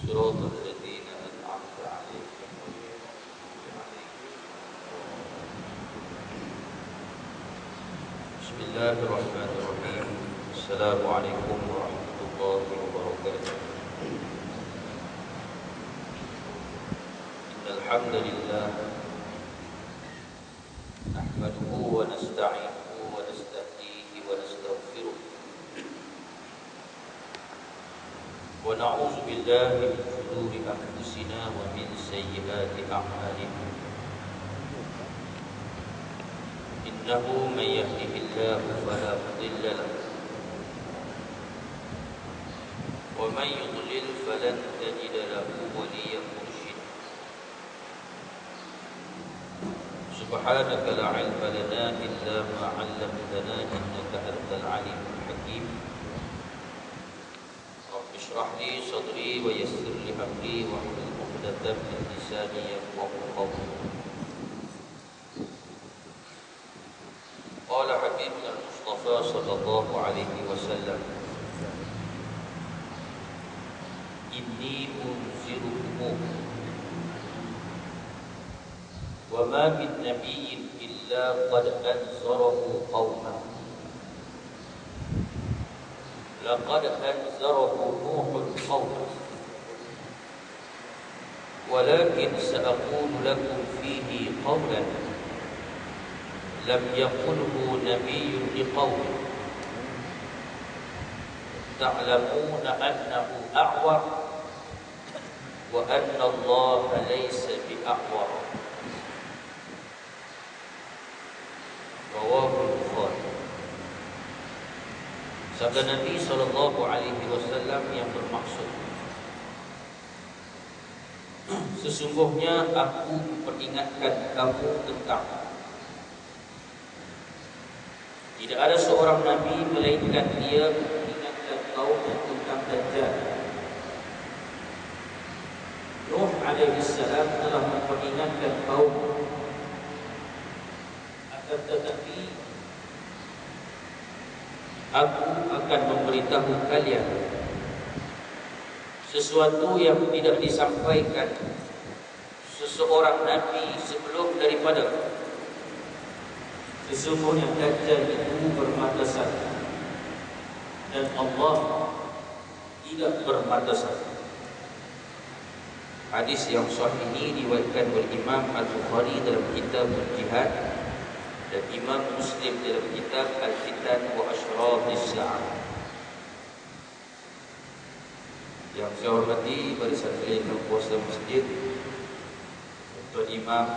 صراط الذين أنعمت عليهم غير المغضوب عليهم. بسم الله الرحمن الرحيم. السلام عليكم ورحمة الله وبركاته. إن الحمد لله نحمده ونستعينه ونستهديه ونستغفره ونعوذ بالله من شرور أنفسنا ومن سيئات أعمالنا. إنه من يهده الله فلا مضل له ومن يضلل فلن تجد له وليا مرشدا. سبحانك لا علم لنا إلا ما علمتنا إنك أنت العليم الحكيم. رب اشرح لي صدري ويسر لي أمري واحلل عقدة من لساني يفقهوا قولي. قال حبيبنا المصطفى صلى الله عليه وسلم: إني أنذركم وما من نبي إلا قد أنذره قومه. لقد أنذره نوح قومه ولكن سأقول لكم فيه قولا لم يقله نبي لقومه. تعلمون أنه أعور وأن الله ليس بأعور. رواه البخاري. Sabda Nabi SAW yang bermaksud, sesungguhnya aku peringatkan kamu tentang tidak ada seorang Nabi melainkan dia mengingatkan kaum tentang Dajjal. Nuh alaihissalam telah memperingatkan kaum, akan tetapi aku akan memberitahu kalian sesuatu yang tidak disampaikan seseorang Nabi sebelum daripada. Sesungguhnya Dajjal itu bermata satu dan Allah tidak bermata satu. Hadis yang sahih ini diriwayatkan oleh Imam Al-Bukhari dalam kitab Al-Jihad dan Imam Muslim dalam kitab Al-Fitan wa Ashrafis Sa'ah. Yang saya hormati barisan pelayan puasa masjid, Tuan Imam,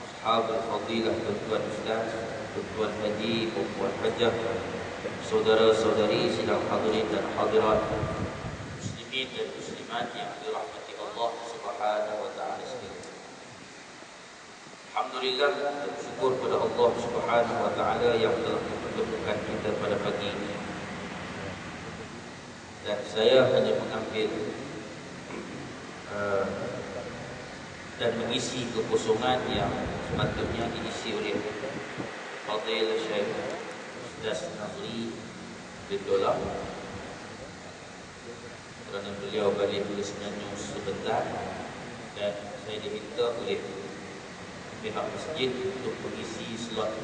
Ashabul Fadilah, Tuan Ustaz, Tuan Haji, Puan Hajah, saudara-saudari sidang hadirin dan hadirat, muslimin dan muslimat yang dirahmati Allah Subhanahu wa taala sekalian. Alhamdulillah, bersyukur kepada Allah Subhanahu wa taala yang telah mempertemukan kita pada pagi ini. Dan saya hanya mengambil dan mengisi kekosongan yang sepatutnya diisi oleh Fadil Syekh Ustaz Nazri bin Dolah, kerana beliau balik tulis news sebentar dan saya diminta oleh pihak masjid untuk mengisi slot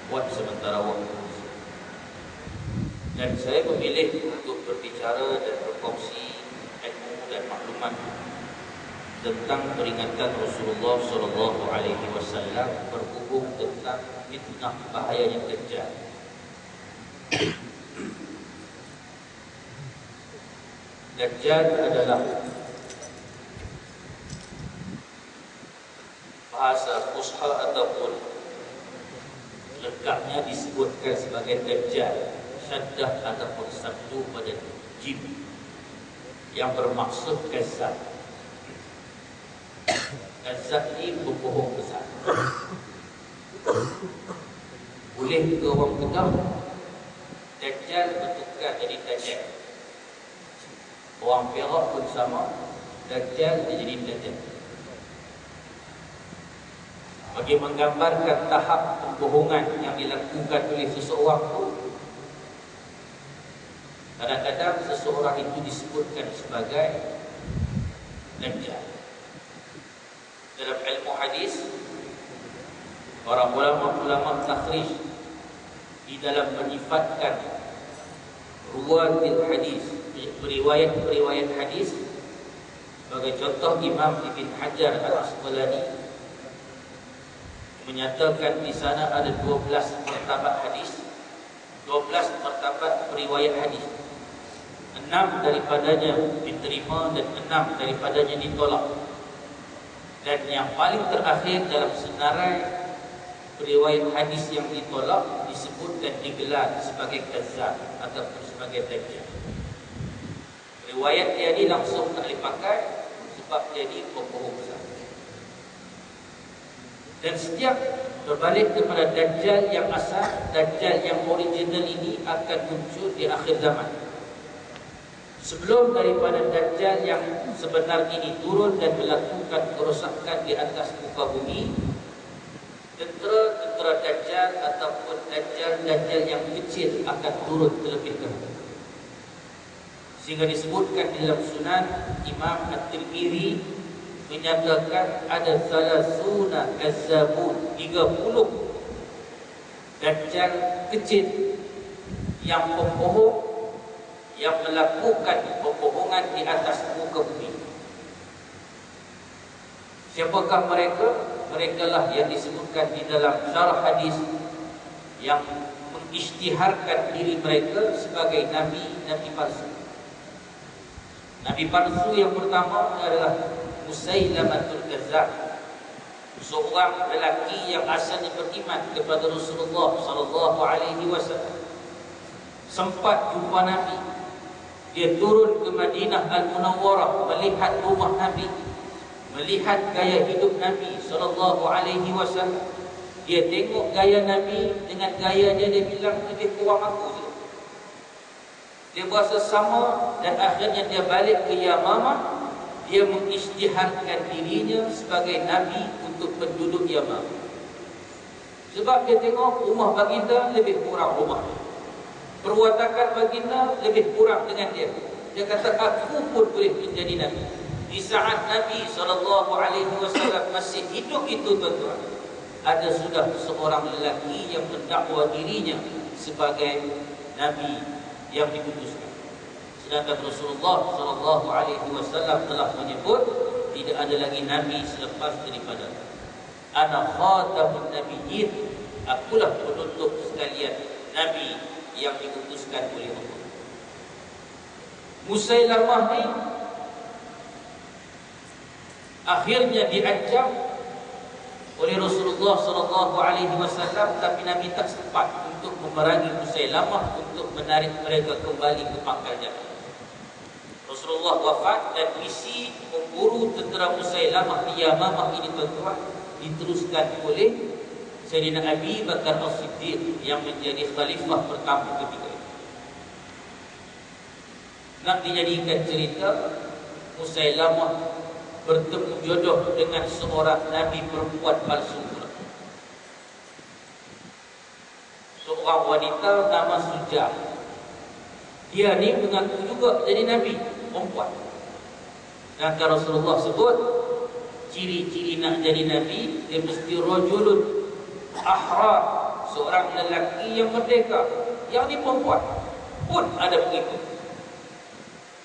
buat sementara waktu. Dan saya memilih untuk berbicara dan berkongsi ilmu dan maklumat tentang peringatan Rasulullah SAW berhubung tentang fitnah bahayanya Dajjal. Dajjal adalah bahasa Fusha ataupun lengkapnya disebutkan sebagai Dajjal, syaddah ataupun sabdu pada jim yang bermaksud kazzab. Kazzab ini pembohong besar. Boleh ke orang Tengah Dajjal bertukar jadi Dajjal. Orang Perak pun sama, Dajjal dia jadi Dajjal. Bagi menggambarkan tahap pembohongan yang dilakukan oleh seseorang itu, Kadang-kadang seseorang itu disebutkan sebagai Dajjal. Dalam ilmu hadis, para ulama takhrij di dalam menyifatkan ruwatil hadis, periwayat hadis, sebagai contoh Imam Ibn Hajar Al-Asqalani menyatakan di sana ada 12 martabat hadis, 12 martabat periwayat hadis. 6 daripadanya diterima dan 6 daripadanya ditolak. Dan yang paling terakhir dalam senarai periwayat hadis yang ditolak disebut dan digelar sebagai kazzab ataupun sebagai dajjal. Riwayat dia ni langsung tak dipakai sebab dia ni pembohong besar. Dan setiap berbalik kepada Dajjal yang asal, Dajjal yang original ini akan muncul di akhir zaman. Sebelum daripada Dajjal yang sebenar ini turun dan melakukan kerosakan di atas muka bumi, tentera Dajjal ataupun Dajjal yang kecil akan turun terlebih dahulu. Sehingga disebutkan di dalam Sunan Imam At-Tirmidzi menyatakan ada salasuna kazzabun, 30 Dajjal kecil yang pembohong, yang melakukan pembohongan di atas muka bumi. Siapakah mereka? Mereka lah yang disebutkan di dalam syarah hadis yang mengisytiharkan diri mereka sebagai nabi palsu. Nabi palsu yang pertama adalah Musailamatul Kazzab, seorang lelaki yang asalnya beriman kepada Rasulullah sallallahu alaihi wasallam. Sempat jumpa Nabi, dia turun ke Madinah Al-Munawwarah melihat rumah Nabi, melihat gaya hidup Nabi sallallahu alaihi wasallam. Dia tengok gaya Nabi dengan gaya dia bilang lebih kurang aku je. Dia berasa sama dan akhirnya dia balik ke Yamamah. Dia mengisytiharkan dirinya sebagai Nabi untuk penduduk Yamamah. Sebab dia tengok rumah baginda lebih kurang rumah dia, perwatakan baginda lebih kurang dengan dia. Dia kata aku pun boleh menjadi Nabi. Di saat Nabi SAW masih hidup itu, tuan-tuan, ada sudah seorang lelaki yang mendakwa dirinya sebagai Nabi yang diputuskan. Sedangkan Rasulullah SAW telah menyebut tidak ada lagi Nabi selepas daripada ana khatamun nabiyyin, akulah penutup sekalian Nabi yang diutuskan oleh Allah. Musailamah ni akhirnya diancam oleh Rasulullah SAW, tapi Nabi tak sempat untuk memerangi Musailamah untuk menarik mereka kembali ke pangkal jalan. Rasulullah wafat dan misi memburu tentera Musailamah di Yamamah ini, tuan-tuan, diteruskan oleh Sayyidina Abi Bakar As-Siddiq yang menjadi khalifah pertama ketika itu. Nak dijadikan cerita, Musailamah bertemu jodoh dengan seorang Nabi perempuan palsu pula. Seorang wanita nama Sujah. Dia ni mengaku juga jadi Nabi perempuan. Dan Rasulullah sebut ciri-ciri nak jadi Nabi, dia mesti rajulun ahrar, seorang lelaki yang merdeka. Yang ni perempuan pun ada pengikut.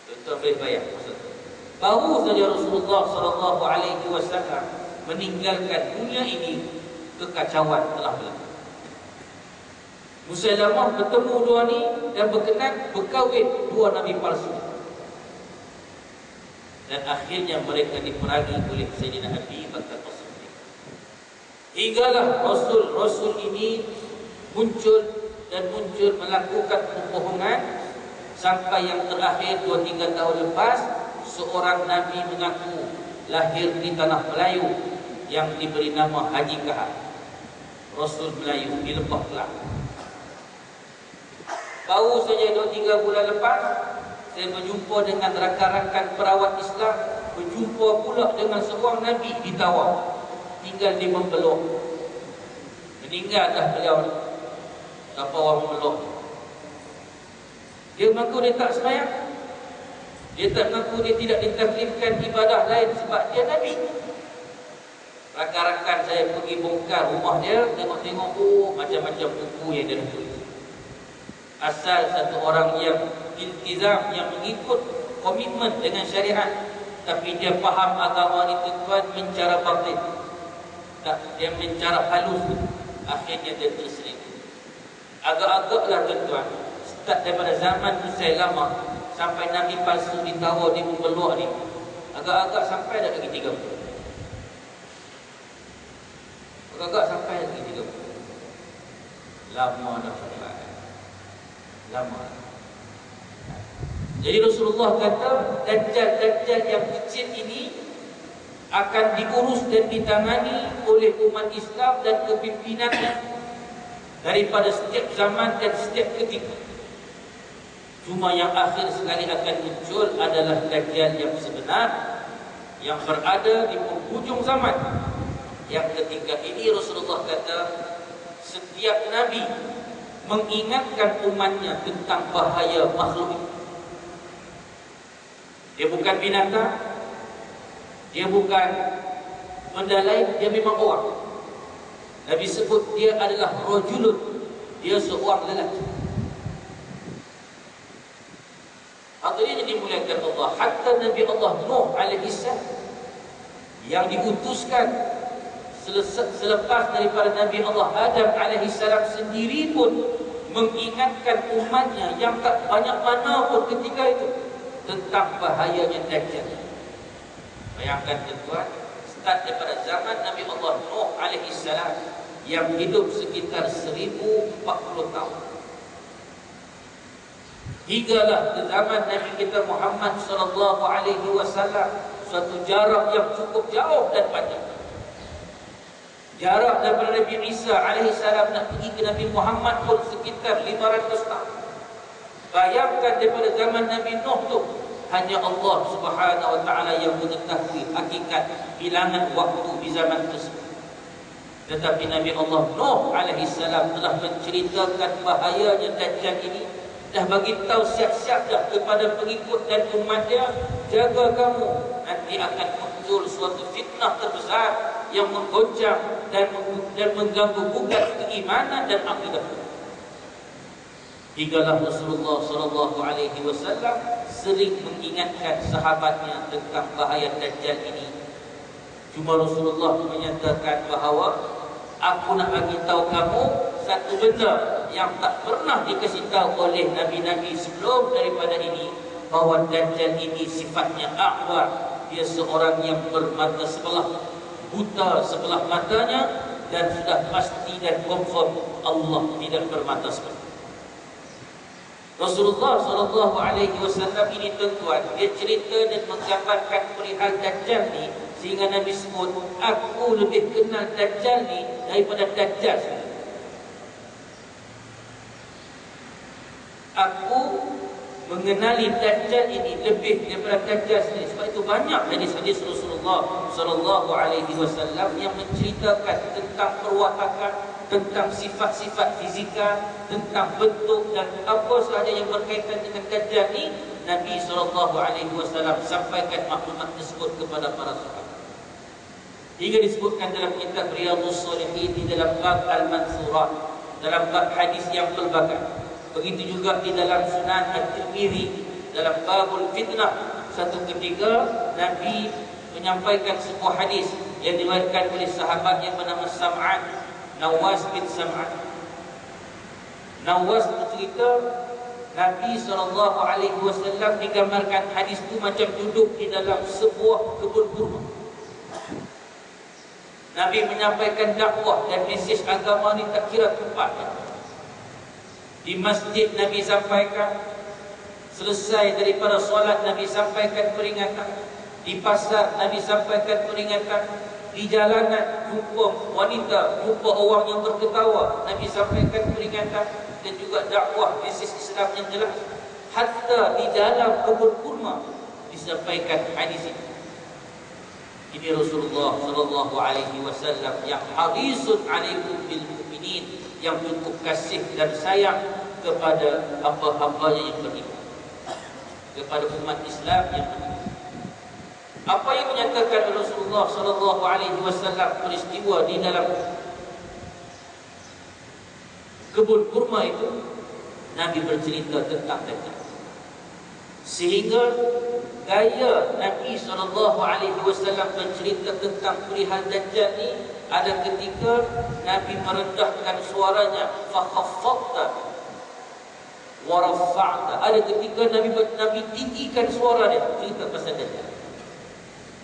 Tuan-tuan boleh bayang maksud. Baru saja Rasulullah SAW meninggalkan dunia ini, kekacauan telah berlaku. Musailamah bertemu dua ni dan berkenan berkahwin dua Nabi palsu. Dan akhirnya mereka diperangi oleh Sayyidina Abi Bakar As-Siddiq. Hinggalah Rasul ini muncul melakukan pembohongan, sampai yang terakhir 2-3 tahun lepas seorang Nabi mengaku lahir di tanah Melayu yang diberi nama Haji Kahar, Rasul Melayu di Lembah Kelang. Baru saja 2-3 bulan lepas saya berjumpa dengan rakan-rakan perawat Islam, berjumpa pula dengan seorang Nabi di Tawau, tinggal di Membelok. Meninggal dah beliau ni. Apa orang Membelok? Dia mengaku dia tak sembahyang. Dia tak mengaku dia tidak ditaklifkan ibadah lain sebab dia Nabi. Rakan-rakan saya pergi bongkar rumah dia, tengok-tengok, oh macam-macam buku yang dia tulis. Asal satu orang yang iltizam, yang mengikut komitmen dengan syariat, tapi dia faham agama ni tuan mencara batin. Tak, dia mencara halus. Akhirnya dia terselingkuh. Agak-agaklah tuan-tuan, start daripada zaman Musailamah sampai Nabi palsu ditawar di Mubeluak ni, agak-agak sampai dah lagi 30. Agak-agak sampai lagi 30. Lama dah sampai. Lama. Jadi Rasulullah kata Dajjal yang kecil ini akan diurus dan ditangani oleh umat Islam dan kepimpinannya daripada setiap zaman dan setiap ketika. Cuma yang akhir sekali akan muncul adalah Dajjal yang sebenar, yang berada di penghujung zaman. Yang ketika ini Rasulullah kata setiap Nabi mengingatkan umatnya tentang bahaya makhluk itu. Dia bukan binatang, dia bukan benda lain, dia memang orang. Nabi sebut dia adalah rajulun, dia seorang lelaki. Hadirin yang dimuliakan Allah, hatta Nabi Allah Nuh alaihi salam yang diutuskan selepas daripada Nabi Allah Adam alaihi salam sendiri pun mengingatkan umatnya yang tak banyak mana pun ketika itu tentang bahayanya Dajjal. Bayangkan tuan, start daripada zaman Nabi Allah Nuh alaihi salam yang hidup sekitar 1040 tahun. Hinggalah ke zaman Nabi kita Muhammad sallallahu alaihi wasallam, suatu jarak yang cukup jauh dan panjang. Jarak daripada Nabi Isa alaihi salam nak pergi ke Nabi Muhammad pun sekitar 500 tahun. Bayangkan daripada zaman Nabi Nuh tu, hanya Allah Subhanahu wa taala yang mengetahui hakikat bilangan waktu di zaman tersebut. Tetapi Nabi Allah Nuh alaihi salam telah menceritakan bahayanya Dajjal ini, dah bagi tahu siap-siap dah kepada pengikut dan umatnya, jaga kamu, nanti akan muncul suatu fitnah terbesar yang menggoncang dan mengganggu gugat keimanan dan akidah. Hinggalah Rasulullah sallallahu alaihi wasallam sering mengingatkan sahabatnya tentang bahaya Dajjal ini. Cuma Rasulullah menyatakan bahawa aku nak bagi tahu kamu satu benda yang tak pernah dikasih tahu oleh nabi-nabi sebelum daripada ini, bahawa Dajjal ini sifatnya a'war, dia seorang yang bermata sebelah, buta sebelah matanya, dan sudah pasti dan confirm Allah tidak bermata sebelah. Rasulullah SAW ini tuan-tuan, dia cerita dan menggambarkan perihal Dajjal ni, sehingga Nabi sebut, aku lebih kenal Dajjal ni daripada Dajjal sendiri. Aku mengenali Dajjal ini lebih daripada Dajjal sendiri. Sebab itu banyak hadis-hadis Rasulullah SAW yang menceritakan tentang perwatakan, tentang sifat-sifat fizikal, tentang bentuk dan apa sahaja yang berkaitan dengan Dajjal ini. Nabi SAW sampaikan maklumat tersebut kepada para sahabat. Hingga disebutkan dalam kitab Riyadhus Shalihin di dalam bab Al-Mansurat, dalam bab hadis yang pelbagai. Begitu juga di dalam Sunan At-Tirmidzi dalam babul fitnah, satu ketika Nabi menyampaikan sebuah hadis yang diriwayatkan oleh sahabat yang bernama Sam'an, Nawas bin Sam'an. Nawas bercerita Nabi SAW digambarkan hadis itu macam duduk di dalam sebuah kebun kurma. Nabi menyampaikan dakwah dan mesej agama ni tak kira tempat. Di masjid Nabi sampaikan, selesai daripada solat Nabi sampaikan peringatan, di pasar Nabi sampaikan peringatan, di jalanan jumpa wanita, jumpa orang yang berketawa, Nabi sampaikan peringatan, dan juga dakwah mesej Islam yang jelas. Hatta di dalam kebun kurma disampaikan hadis ini. Ini Rasulullah SAW yang harisun alaikum bil mu'minin, yang cukup kasih dan sayang kepada hamba-hambanya yang beriman, kepada umat Islam yang beriman. Apa yang menyatakan Rasulullah sallallahu alaihi wasallam peristiwa di dalam kebun kurma itu, Nabi bercerita tentang Dajjal. Sehingga gaya Nabi SAW bercerita tentang perihal Dajjal ni, ada ketika Nabi merendahkan suaranya, fakhaffadta wa rafa'ta. Ada ketika Nabi tinggikan suara dia cerita pasal Dajjal.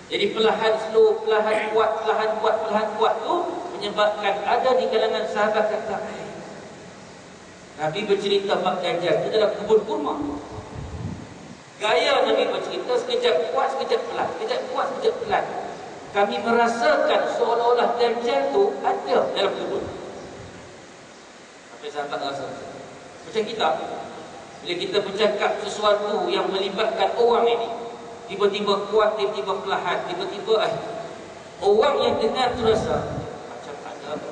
Jadi perlahan slow, perlahan kuat tu menyebabkan ada di kalangan sahabat kata, Nabi bercerita bab Dajjal itu dalam kebun kurma. Gaya Nabi bercerita sekejap kuat, sekejap pelan, sekejap kuat, sekejap pelan. Kami merasakan seolah-olah Dajjal tu ada dalam kebun. Sampai sahabat rasa macam kita, bila kita bercakap sesuatu yang melibatkan orang ini, tiba-tiba kuat, tiba-tiba perlahan, tiba-tiba orang yang dengar tu rasa macam ada apa.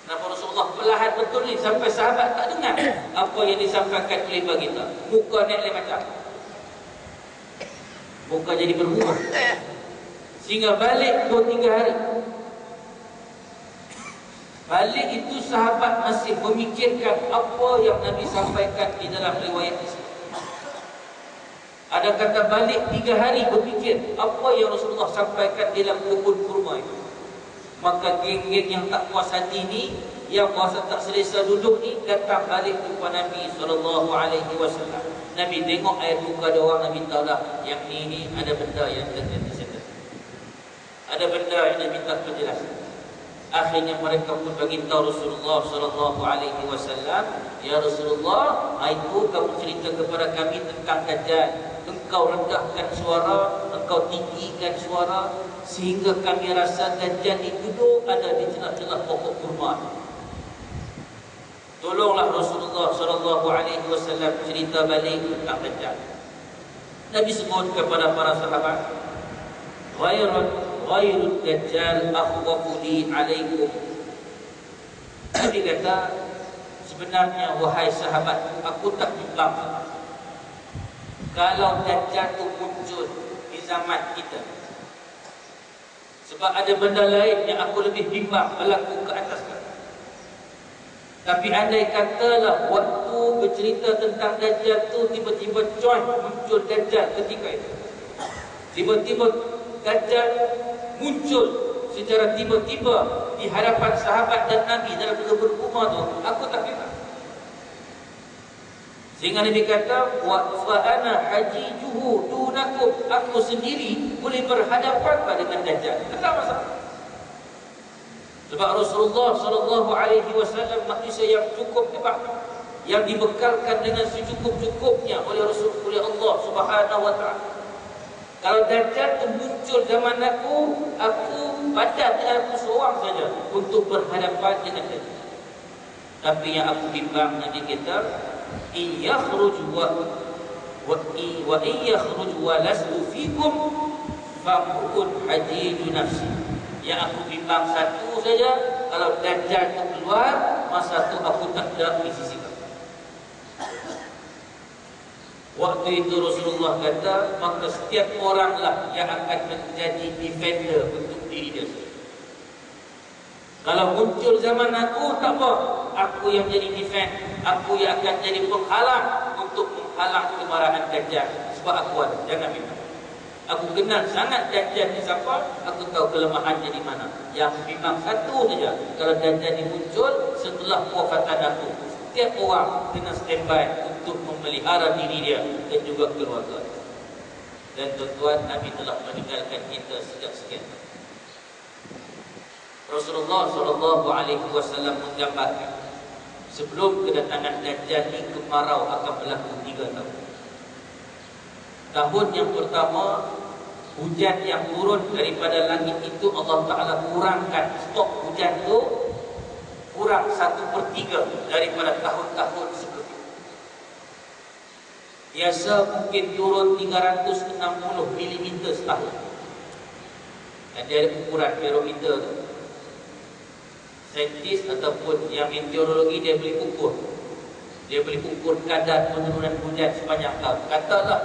Kenapa Rasulullah perlahan betul ni sampai sahabat tak dengar apa yang disampaikan oleh baginda? Muka naik lain macam, muka jadi berubah. Sehingga balik 2-3 hari, balik itu sahabat masih memikirkan apa yang Nabi sampaikan di dalam riwayat ini. Ada kata balik 3 hari berfikir apa yang Rasulullah sampaikan di dalam kebun kurma itu. Maka geng-geng yang tak puas hati ni, yang puasa tak selesa duduk ni, datang balik jumpa Nabi SAW. Nabi tengok air muka dia orang, Nabi tahu dah yang ni ada benda yang terjadi sana. Ada benda yang Nabi minta penjelasan. Akhirnya mereka pun bagi tahu Rasulullah SAW, ya Rasulullah, itu kamu cerita kepada kami tentang Dajjal. Engkau rendahkan suara, engkau tinggikan suara, sehingga kami rasa Dajjal itu ada di celah-celah pokok kurma. Tolonglah Rasulullah SAW cerita balik tentang Dajjal. Nabi sebut kepada para sahabat, Ghairul Dajjal akhwafu li alaikum. Nabi kata, sebenarnya wahai sahabat, aku tak bimbang kalau Dajjal itu muncul di zaman kita. Sebab ada benda lain yang aku lebih bimbang berlaku ke atas kita. Tapi andai katalah waktu bercerita tentang Dajjal tu tiba-tiba muncul Dajjal ketika itu, tiba-tiba Dajjal muncul secara tiba-tiba di hadapan sahabat dan Nabi dalam kebun kurma tu, aku tak bimbang. Sehingga Nabi kata, wa ana hajijuhu dunakum, aku sendiri boleh berhadapan dengan Dajjal. Tak masalah. Sebab Rasulullah SAW manusia yang cukup hebat, yang dibekalkan dengan secukup-cukupnya oleh Allah Subhanahu wa taala. Kalau Dajjal itu muncul zaman aku padat dengan aku seorang saja untuk berhadapan dengan Dajjal. Tapi yang aku bimbang Nabi kita, in yakhruj wa lastu fikum famrun hajiju nafsi. Yang aku bimbang satu saja, kalau Dajjal itu keluar, masa itu aku tak ada di sisi kamu. Waktu itu Rasulullah kata, maka setiap oranglah yang akan menjadi defender untuk diri dia sendiri. Kalau muncul zaman aku, tak apa, aku yang jadi defend, aku yang akan jadi penghalang untuk menghalang kemarahan Dajjal. Sebab aku ada, jangan bimbang. Aku kenal sangat Dajjal ni siapa, aku tahu kelemahannya di mana. Yang bimbang satu saja, kalau Dajjal ni muncul setelah wafatan aku, setiap orang kena standby untuk memelihara diri dia dan juga keluarga. Dan tuan-tuan, Nabi telah meninggalkan kita sejak sekian. Rasulullah SAW menggambarkan sebelum kedatangan Dajjal ni, kemarau akan berlaku 3 tahun. Tahun yang pertama, hujan yang turun daripada langit itu Allah Ta'ala kurangkan stok hujan itu, kurang 1/3 daripada tahun-tahun sebelumnya. Biasa mungkin turun 360 mm setahun. Dan dia ada ukuran barometer tu. Saintis ataupun yang meteorologi dia boleh ukur Dia boleh ukur kadar penurunan hujan sepanjang tahun. Katalah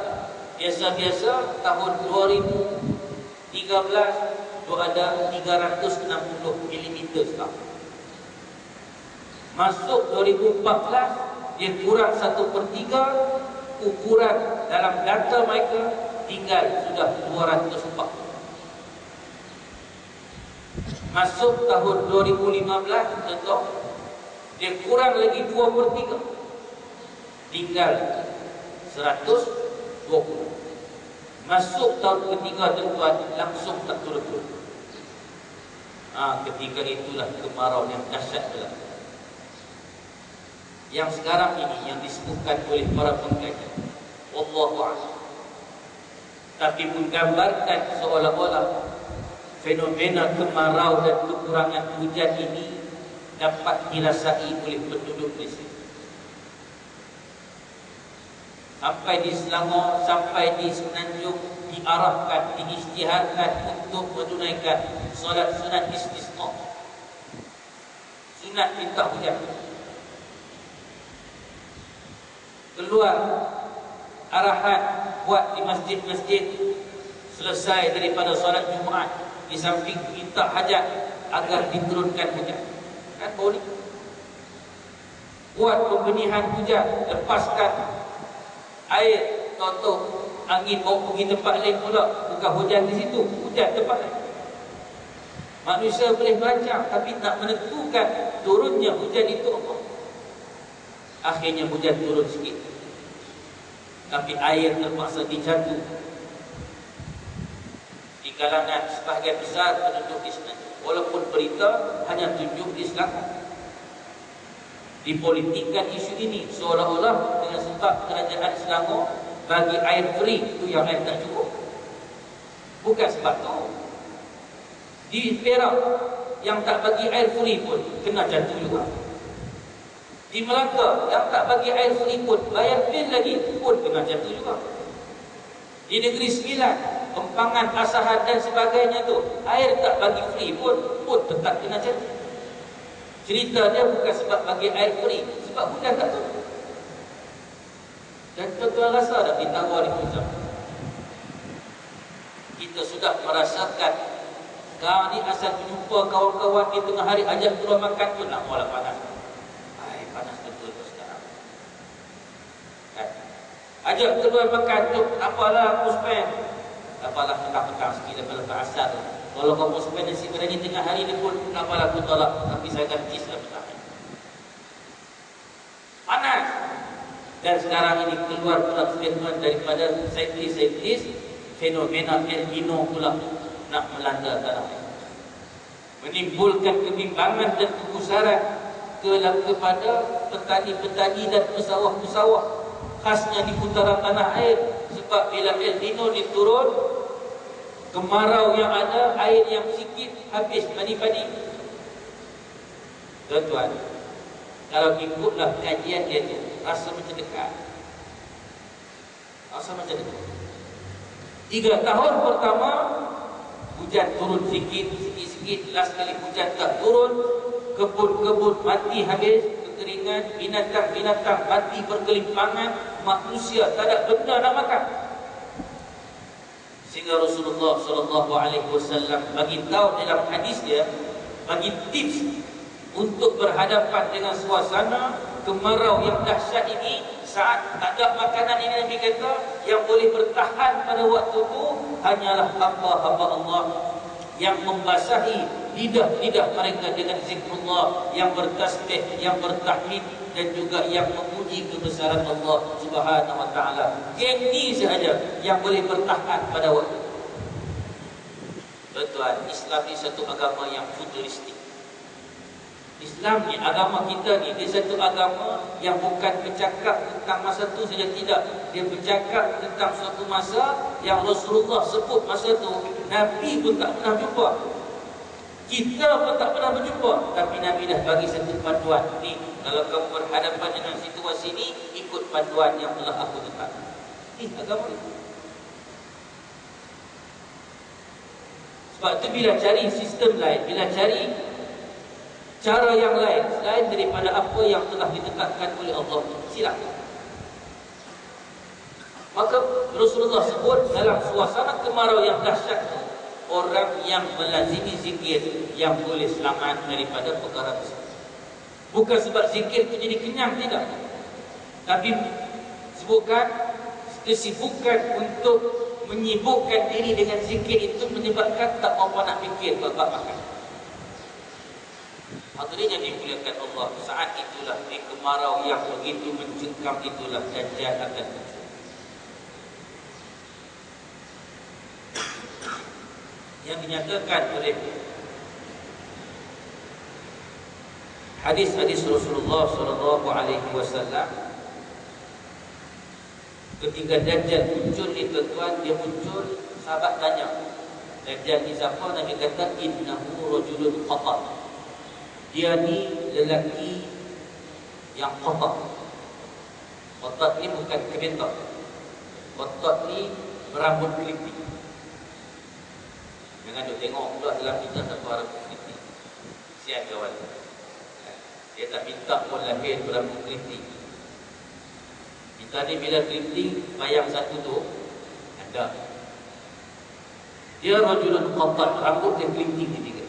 biasa-biasa tahun 2013 itu ada 360 mm setahun. Masuk 2014 dia kurang 1/3, ukuran dalam data mereka tinggal sudah 240. Masuk tahun 2015 contoh, dia kurang lagi 2/3, tinggal 120. Masuk tahun ketiga tuan, langsung tak turun-turun. Ketika itulah kemarau yang dahsyat berlaku. Yang sekarang ini yang disebutkan oleh para pengkaji, wallahu a'lam, tapi menggambarkan seolah-olah fenomena kemarau dan kekurangan hujan ini dapat dirasai oleh penduduk Malaysia. Sampai di Selangor, sampai di Semenanjung diarahkan, diisytiharkan untuk menunaikan solat sunat istisqa, sunat minta hujan. Keluar arahan buat di masjid-masjid selesai daripada solat Jumaat, di samping minta hajat agar diturunkan hujan. Kan boleh. Buat pembenihan hujan, lepaskan air, tahu angin bawa pergi tempat lain pula, bukan hujan di situ, hujan tempat lain. Manusia boleh merancang, tapi nak menentukan turunnya hujan itu apa? Akhirnya hujan turun sikit, tapi air terpaksa dijatuh di kalangan sebahagian besar penduduk di sana. Walaupun berita hanya tunjuk di Selangor, dipolitikkan isu ini seolah-olah dengan sebab kerajaan Selangor bagi air free itu yang air tak cukup. Bukan sebab tu. Di Perak yang tak bagi air free pun kena jatuh juga. Di Melaka yang tak bagi air free pun bayar bil lagi pun kena jatuh juga. Di Negeri Sembilan, Kempangan, Asahan dan sebagainya tu, air tak bagi free pun tetap kena jatuh. Cerita dia bukan sebab bagi air free, sebab hujan tak turun. Dan tuan-tuan rasa tak di tahun hari hujan, kita sudah merasakan sekarang ni asal jumpa kawan-kawan di tengah hari ajak keluar makan pun nak mula panas. Panas betul tu sekarang. Ajak keluar makan tu, apalah aku spend, apalah petang-petang sikit daripada asal. Kalau kamu spend nasi berani tengah hari ni pun apalah aku tolak, tapi saya akan kis lah petang. Panas. Dan sekarang ini keluar pula statement daripada saintis-saintis, fenomena El Nino pula nak melanda tanah air, menimbulkan kebimbangan dan kegusaran kepada petani-petani dan pesawah-pesawah khasnya di putaran tanah air. Sebab bila El Nino ni turun, kemarau yang ada, air yang sikit, habis padi-padi. Tuan-tuan, kalau ikutlah kajian dia tu, rasa macam dekat. Rasa macam dekat. 3 tahun pertama hujan turun sikit-sikit, last kali hujan tak turun, kebun-kebun mati habis, kekeringan, binatang-binatang mati bergelimpangan, manusia tak ada benda nak makan. Sehingga Rasulullah SAW bagi tahu dalam hadis dia, bagi tips untuk berhadapan dengan suasana kemarau yang dahsyat ini. Saat tak ada makanan ini, Nabi kata yang boleh bertahan pada waktu itu hanyalah hamba-hamba Allah yang membasahi lidah-lidah mereka dengan zikrullah, yang bertasbih, yang bertahmid, dan juga yang memuji kebesaran Allah Subhanahu wa taala. Ini sahaja yang boleh bertahan pada waktu. Tuan-tuan, Islam ni satu agama yang futuristik. Islam ni, agama kita ni, dia satu agama yang bukan bercakap tentang masa tu saja, tidak. Dia bercakap tentang suatu masa yang Rasulullah sebut masa tu Nabi pun tak pernah jumpa, kita pun tak pernah berjumpa, tapi Nabi dah bagi satu panduan. Ni, kalau kamu berhadapan dengan situasi ni, ikut panduan yang telah aku tetapkan. Ini agama ni. Sebab tu bila cari sistem lain, bila cari cara yang lain selain daripada apa yang telah ditetapkan oleh Allah silap. Maka Rasulullah sebut dalam suasana kemarau yang dahsyat, orang yang melazimi zikir yang boleh selamat daripada perkara tersebut. Bukan sebab zikir itu jadi kenyang, tidak. Tapi sebutkan kesibukan untuk menyibukkan diri dengan zikir itu menyebabkan tak apa nak fikir bab makan. Hadirin yang dimuliakan Allah, saat itulah di kemarau yang begitu mencengkam itulah Dajjal akan muncul. Yang dinyatakan oleh hadis-hadis Rasulullah SAW, ketika Dajjal muncul ni tuan-tuan, dia muncul, sahabat tanya, Dajjal ni siapa? Nabi kata, innahu rajulun qata. Dia ni lelaki yang qata. Qata ni bukan kereta. Qata ni berambut kelipi. Jangan duk tengok pula dalam kita satu orang kelipi. Siap kawan. Dia tak minta pun lahir berambut kelipi. Kita ni bila keriting bayang satu tu ada. Dia rajulun qatad, rambut dia keriting ketiga.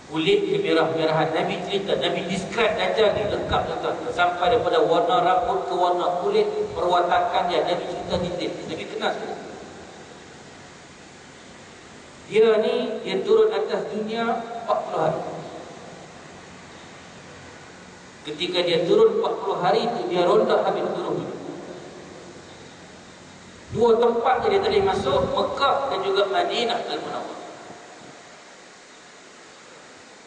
Kulit kemerah-merahan. Nabi cerita, Nabi describe Dajjal ni lengkap tuan-tuan. Sampai daripada warna rambut ke warna kulit, perwatakan dia, Nabi cerita detail. Nabi kenal semua. Dia ni, dia turun atas dunia 40 hari. Ketika dia turun 40 hari itu, dia ronda habis turun. Dua tempat dia tadi masuk, Mekah dan juga Madinah Al-Munawwarah.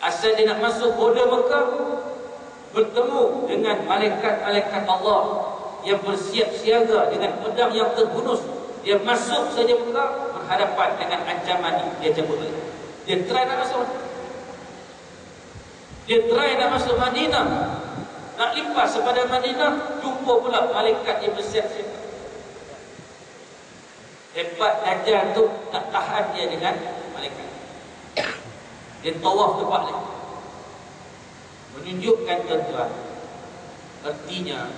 Asal dia nak masuk border Mekah, bertemu dengan malaikat-malaikat Allah yang bersiap siaga dengan pedang yang terhunus. Dia masuk saja Mekah, berhadapan dengan ancaman ini, dia cabut lagi. Dia try nak masuk, dia try nak masuk Madinah, nak lipas kepada Madinah, jumpa pula malaikat yang bersiap-siap. Hebat Dajjal tu tak tahan dia dengan malaikat. Dia tawaf tempat lain. Menunjukkan tuan-tuan, artinya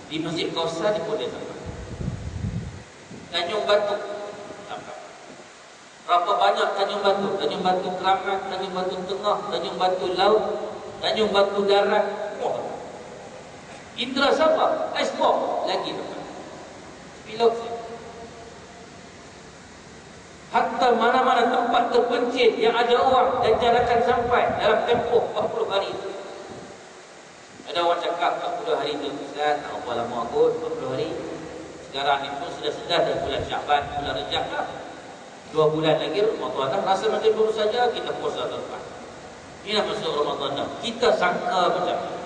di Masjid Kausar dia pun dia sampai. Tanjung Batu sampai. Berapa banyak Tanjung Batu? Tanjung Batu Keramat, Tanjung Batu Tengah, Tanjung Batu Laut, Tanjung Batu Darat. Indra Sabah, Icebox lagi tempat. Pilot saja. Hatta mana-mana tempat terpencil yang ada orang, Dajjal akan sampai dalam tempoh 40 hari. Ada orang cakap 40 hari itu, Ustaz, tak apa lama kot 40 hari. Sekarang ni pun sudah dah bulan Syaban, bulan Rejab dah. 2 bulan lagi Ramadan dah. Rasa macam baru saja kita puasa tuan-tuan. Ini dah masuk Ramadan dah. Kita sangka macam ni.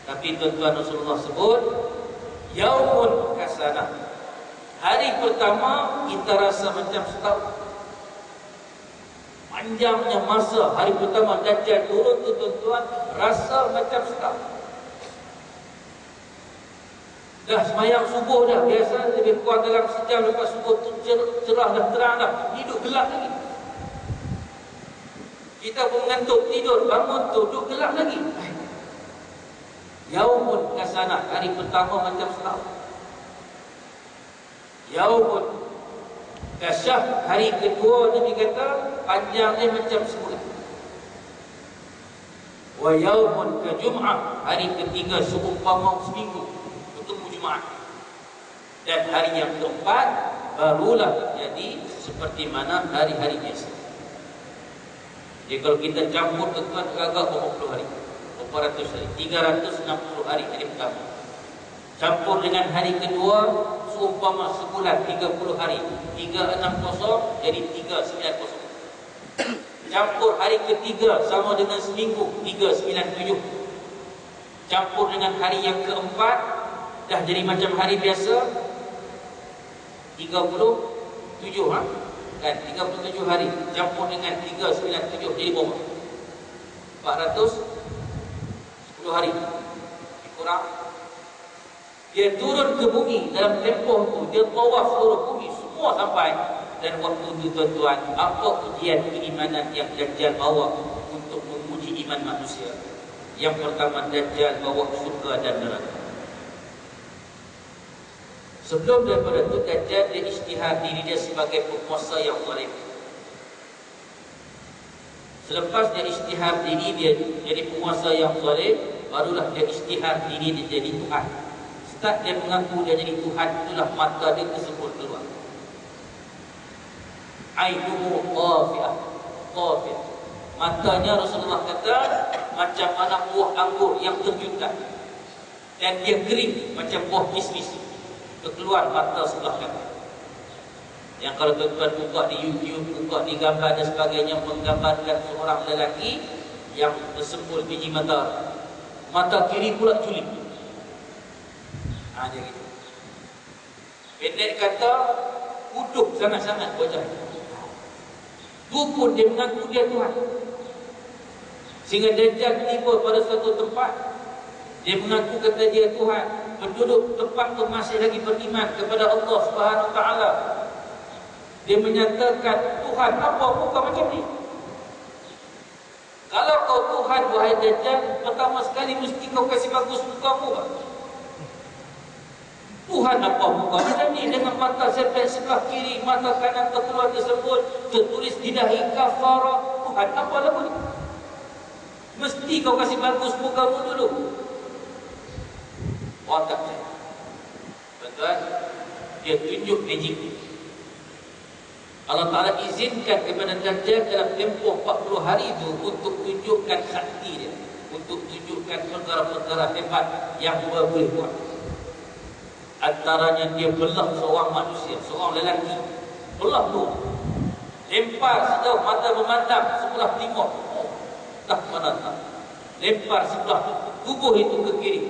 Tapi tuan-tuan, Rasulullah sebut Yaumun Kasanah. Hari pertama kita rasa macam setahun. Panjangnya masa hari pertama Dajjal turun tu tuan-tuan, rasa macam setahun. Dah semayang subuh dah, biasa lebih kurang dalam sejam lepas subuh tu cerah dah, terang dah, hidup gelap lagi. Kita pun mengantuk tidur, bangun tu duduk gelap lagi. Yaumun Kasanah, hari pertama macam setahun. Yaumun Kasyaf, hari kedua Nabi kata panjangnya macam sebulan. Wa yaumun Kajum'ah, hari ketiga seumpama seminggu bertemu Jumaat. Dan hari yang keempat barulah jadi seperti mana hari-hari biasa. Jadi kalau kita campur tuan-tuan agak 40 hari, 400 hari, 360 hari hari pertama. Campur dengan hari kedua seumpama sebulan 30 hari, 360 jadi 390. Campur hari ketiga sama dengan seminggu, 397. Campur dengan hari yang keempat dah jadi macam hari biasa, 37 kan, 37 hari. Campur dengan 397 jadi berapa? 410 hari. Kurang. Dia turun ke bumi dalam tempoh itu, dia tawaf seluruh bumi, semua sampai. Dan waktu itu tuan-tuan, apa ujian keimanan yang Dajjal bawa untuk menguji iman manusia? Yang pertama, Dajjal bawa surga dan neraka. Sebelum daripada itu, Dajjal dia isytihar diri dia sebagai penguasa yang zalim. Selepas dia isytihar diri dia jadi penguasa yang zalim, barulah dia isytihar diri dia jadi Tuhan. Start dia mengaku dia jadi Tuhan, itulah mata dia tersebut keluar. Ainuhu qafi'ah. Qafi'ah. Matanya Rasulullah kata macam mana buah anggur yang terjuntang, dan dia kering macam buah kismis. Keluar mata sebelah kanan. Yang kalau tuan-tuan buka di YouTube, buka di gambar dan sebagainya, menggambarkan seorang lelaki yang tersembul biji mata. Mata kiri pula culik. Dia gitu. Pendek kata, kuduk sangat-sangat wajah. Tu pun dia mengaku dia Tuhan. Sehingga Dajjal tiba pada suatu tempat, dia mengaku kata dia Tuhan. Penduduk tempat tu masih lagi beriman kepada Allah Subhanahu Wa Taala. Dia menyatakan, Tuhan apa muka macam ni? Kalau kau Tuhan, wahai Dajjal, pertama sekali mesti kau kasih bagus mukamu, kan? Tuhan apa muka macam ni? Dengan mata sebelah kiri, mata kanan terkeluar tersebut, tertulis di dahi kafara. Tuhan apa lagu ni? Mesti kau kasih bagus mukamu dulu. Orang tak percaya. Tuan-tuan, dia tunjuk magic. Allah Ta'ala izinkan kepada Dajjal dalam tempoh 40 hari itu untuk tunjukkan sakti dia, untuk tunjukkan perkara-perkara hebat yang dia boleh buat. Antaranya dia belah seorang manusia, seorang lelaki, belah tu, lempar sejauh mata memandang sebelah timur, tak mana tak, lempar sebelah tubuh itu ke kiri.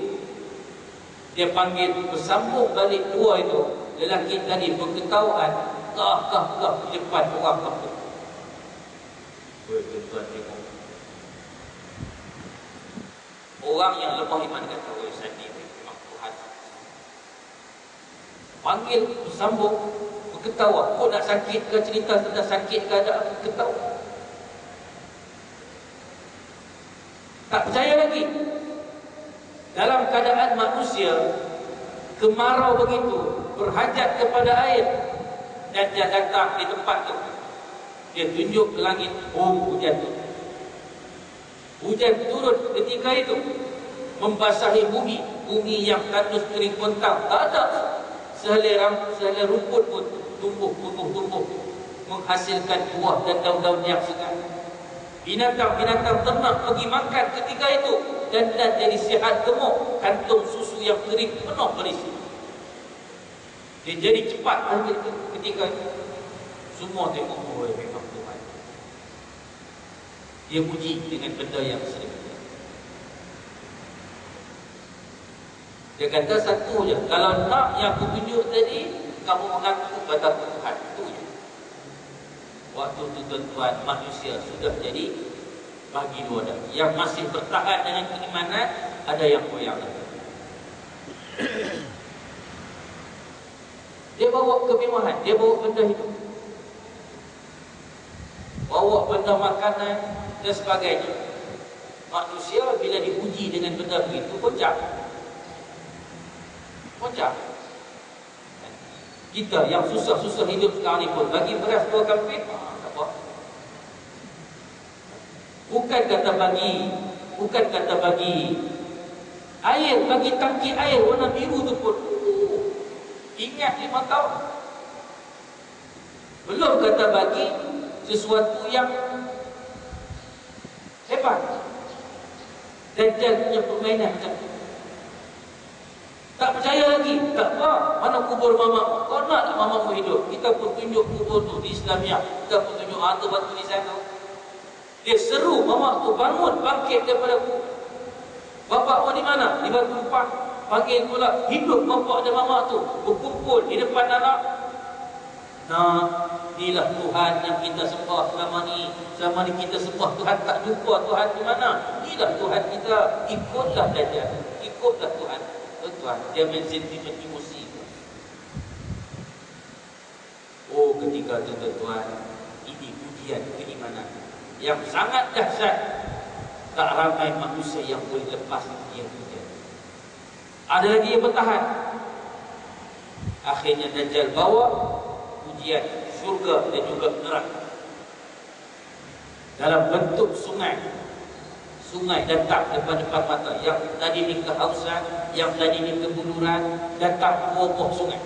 Dia panggil, bersambung balik dua itu. Lelaki tadi berketahuan, kah di depan orang kampung. Tuan-tuan tengok, orang yang lemah iman kata, saya ni memang Tuhan. Panggil, bersambung, berketawa. Kau nak sakit ke, cerita tentang sakit ke, ada ketawa. Tak percaya lagi. Dalam keadaan manusia kemarau begitu, berhajat kepada air, dan dia datang di tempat itu. Dia tunjuk ke langit, hujan. Hujan turun ketika itu, membasahi bumi. Bumi yang tandus kering kontang, tak ada sehelai rumput pun tumbuh, menghasilkan buah dan daun-daun yang segar. Binatang-binatang ternak pergi makan ketika itu, dan jadi sihat gemuk, kantung susu yang kering penuh berisi. Dia jadi cepat ketika itu. Semua tengok, memang Tuhan. Dia puji dengan benda yang sering. Dia kata satu je, kalau nak yang aku tunjuk tadi, kamu mengaku kata Tuhan. Itu je. Waktu itu tuan-tuan, manusia sudah jadi bagi dua dah. Yang masih bertahan dengan keimanan, ada yang goyang. Dia bawa kemewahan, dia bawa benda hidup, bawa benda makanan dan sebagainya. Manusia bila diuji dengan benda begitu, kocak. Kita yang susah-susah hidup sekarang ni pun, bagi beras 2 kampit, tak apa. Bukan kata bagi air, bagi tangki air warna biru tu pun, ingat 5 tahun. Belum kata bagi sesuatu yang hebat. Dajjal punya permainan macam tu. Tak percaya lagi, tak apa, mana kubur mama? Kau nak tak mamamu hidup? Kita pun tunjuk kubur tu di Islamiah. Kita pun tunjuk tu batu di sana. Dia seru mama tu, bangun, bangkit daripada kubur. Bapakmu di mana? Di batu empat. Panggil pula, hidup bapak dan mama tu, berkumpul di depan anak. Nah, inilah Tuhan yang kita sembah selama ni. Selama ni kita sembah Tuhan, tak jumpa Tuhan di mana. Inilah Tuhan kita. Ikutlah Dajjal, ikutlah Tuhan. Tuhan, dia main sentimen emosi. Oh, ketika itu tuan, ini ujian keimanan yang sangat dahsyat. tak ramai manusia yang boleh lepas dia hujan. Ada lagi yang bertahan. Akhirnya Dajjal bawa ujian syurga dan juga neraka dalam bentuk sungai. Sungai datang depan-depan mata. Yang tadi ni kehausan, yang tadi ni kebuluran, datang buah-buah sungai.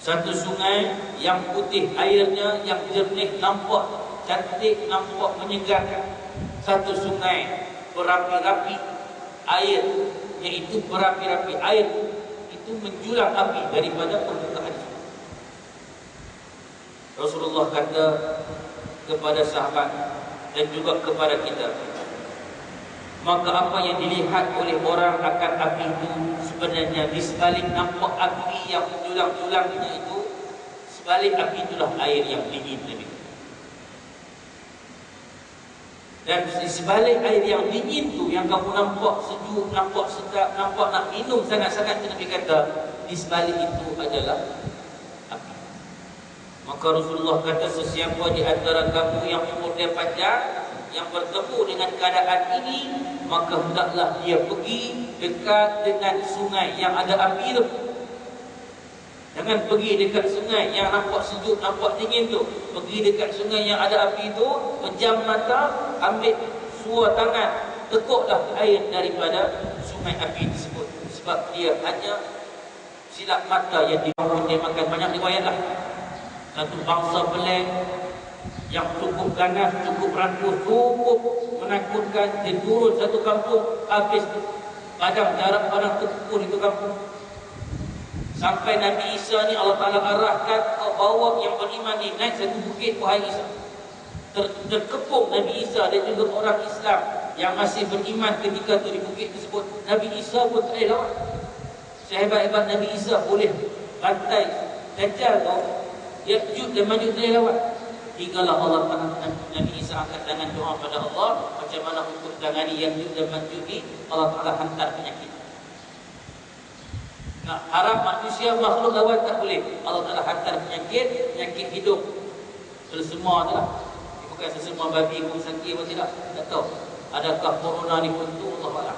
Satu sungai yang putih airnya, yang jernih, nampak cantik, nampak menyegarkan. Satu sungai berapi-rapi air, iaitu berapi-rapi air itu menjulang api daripada permukaan sungai. Rasulullah kata kepada sahabat dan juga kepada kita, maka apa yang dilihat oleh orang akan api itu sebenarnya di sebalik nampak api yang menjulang-julangnya itu, sebalik api itulah air yang dingin lebih. Dan di sebalik air yang dingin tu, yang kamu nampak sejuk, nampak sedap, nampak nak minum sangat-sangat, Nabi kata di sebalik itu adalah api. Maka Rasulullah kata, sesiapa di antara kamu yang umurnya panjang, yang bertemu dengan keadaan ini, maka hendaklah dia pergi dekat dengan sungai yang ada api itu. Jangan pergi dekat sungai yang nampak sejuk, nampak dingin tu. Pergi dekat sungai yang ada api itu, pejam mata, ambil suar tangan, tekuklah air daripada sungai api tersebut. Sebab dia hanya silap mata yang dibangun. Dia makan banyak riwayat lah. Satu bangsa peleng yang cukup ganas, cukup rakus, cukup menakutkan. Dia turun satu kampung, habis padang jarak padang terkumpul itu kampung. Sampai Nabi Isa ni Allah Ta'ala arahkan, bawa yang beriman ni naik satu bukit, wahai Isa. Terkepung Nabi Isa dan juga orang Islam yang masih beriman ketika tu di bukit tersebut. Nabi Isa pun tak boleh lawan. Sehebat-hebat Nabi Isa boleh bantai Dajjal tu, Ya'juj dan Ma'juj tak boleh lawan. Hinggalah Allah Nabi Isa angkat tangan doa pada Allah, macam mana untuk tangani Ya'juj dan Ma'juj ni, Allah Ta'ala hantar penyakit. Nak harap manusia makhluk lawan tak boleh. Allah Ta'ala hantar penyakit, penyakit hidup. Semua tu lah. Bukan sesemua babi pun sakit pun tidak. Tak tahu. Adakah corona ni pun tu, Allah Ta'ala.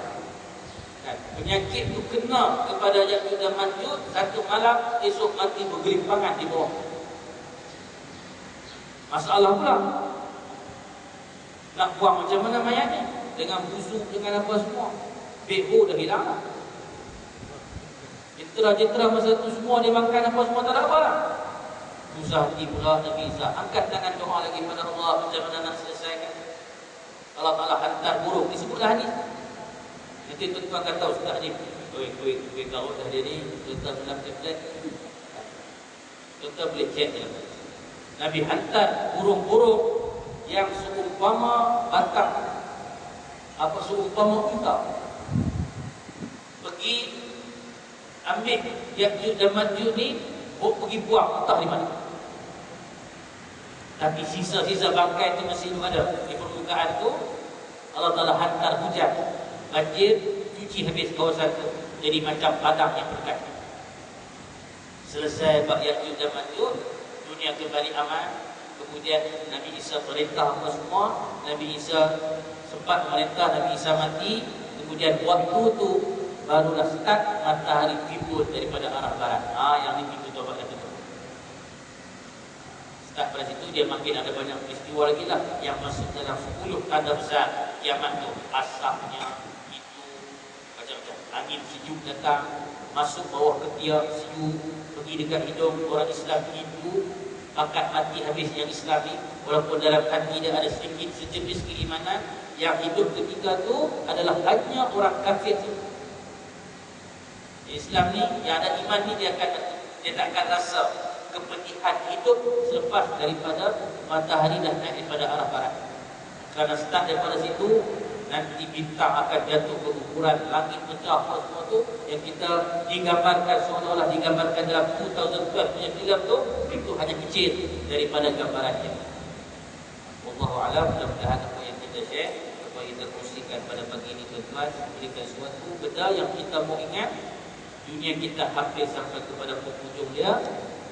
Kan? Penyakit tu kena kepada Ya'juj dan Ma'juj, satu malam, esok mati bergelimpangan di bawah. Masalah pula, nak buang macam mana mayat ni? Dengan busuk, dengan apa semua. BO dah hilang lah. Jentera-jentera masa tu semua dia makan apa semua, tak ada apa lah. Susah hati pula Nabi Isa. Angkat tangan doa lagi pada Allah, macam mana nak selesaikan. Allah Ta'ala hantar buruk. Disebutlah hadis. Nanti tuan-tuan akan tahu sudah ni. Kuih garut dah dia ni, tuan-tuan dalam tablet. Tuan-tuan boleh cek je. Nabi hantar burung-burung yang seumpama batang, apa seumpama unta, pergi ambil Ya'juj dan Ma'juj ni, pergi buang entah di mana. Tapi sisa-sisa bangkai tu masih ada di permukaan tu. Allah Ta'ala hantar hujan, banjir, cuci habis kawasan tu, jadi macam padang yang berkat. Selesai bab Ya'juj dan Ma'juj, dunia kembali aman. Kemudian Nabi Isa perintah apa semua. Nabi Isa sempat merintah, Nabi Isa mati. Kemudian waktu tu barulah start matahari timbul daripada arah barat. Yang ni pintu taubat kata tu. Start pada situ, dia makin ada banyak peristiwa lagi lah yang masuk dalam 10 tanda besar kiamat tu. Asapnya itu macam-macam. Angin sejuk datang, masuk bawah ketiak sejuk, pergi dekat hidung orang Islam itu, pakat mati habis yang Islam ni. Walaupun dalam hati dia ada sedikit sejenis keimanan, yang hidup ketika tu adalah hanya orang kafir tu. Islam ni, yang ada iman ni, dia tak akan rasa kepedihan hidup selepas daripada matahari dah naik daripada arah barat. Kerana start daripada situ, nanti bintang akan jatuh berukuran, langit pecah, apa semua tu yang kita digambarkan seolah-olah digambarkan dalam 2012 punya filem tu, itu hanya kecil daripada gambarannya. Wallahu a'lam. Mudah-mudahan apa yang kita share, apa yang kita kongsikan pada pagi ini tuan-tuan, memberikan suatu benda yang kita mau ingat. Dunia kita hampir sampai kepada penghujung dia,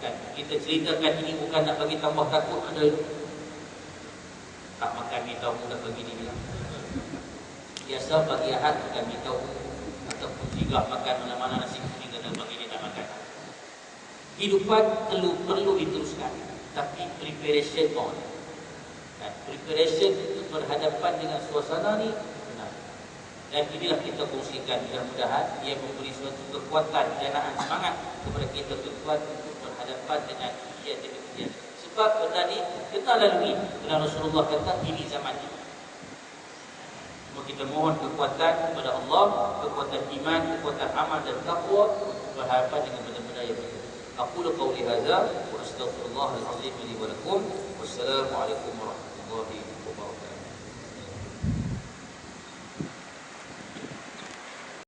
kan? Kita ceritakan ini bukan nak bagi tambah takut. Ada tak makan ni tahu dah bagi ni bilang Biasa pagi Ahad kami tahu ataupun singgah makan mana-mana nasi kuning dan bagi nak makan. Hidupan perlu diteruskan, tapi preparation on. Preparation untuk berhadapan dengan suasana ni benar. Dan inilah kita kongsikan, mudah-mudahan ia memberi suatu kekuatan, danaan semangat kepada kita tuan untuk berhadapan dengan ujian demi ujian. Sebab benda ni kita lalui, kerana Rasulullah kata ini zaman ini. Cuma kita mohon kekuatan kepada Allah, kekuatan iman, kekuatan amal dan taqwa untuk berhadapan dengan benda-benda yang benar. Aqulu qawli hadza wa astaghfirullahal azim li wa lakum. Wassalamualaikum warahmatullahi wabarakatuh.